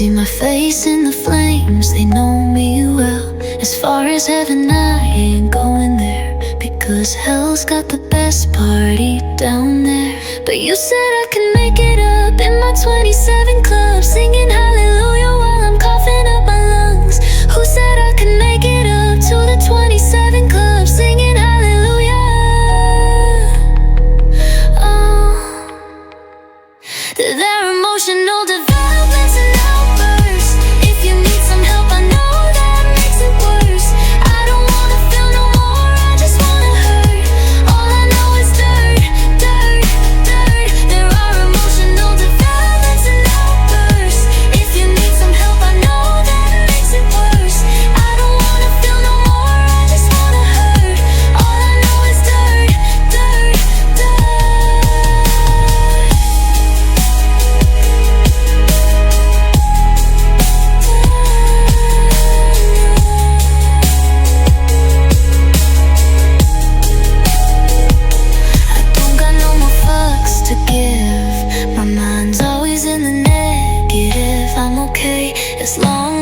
see my face in the flames, they know me well. As far as heaven, I ain't going there, because hell's got the best party down there. But you said I can make it up in my 27 club, singing hallelujah while I'm coughing up my lungs. Who said I could make it up to the 27 club, singing hallelujah? Oh, they're emotional developments and outbursts. If you need some help, I know that makes it worse. I don't wanna feel no more, I just wanna hurt. All I know is dirt, dirt, dirt. There are emotional developments and outbursts. If you need some help, I know that makes it worse. I don't wanna feel no more, I just wanna hurt. All I know is dirt, dirt, dirt. I don't got no more fucks to give. My mind's always in the negative. I'm okay as long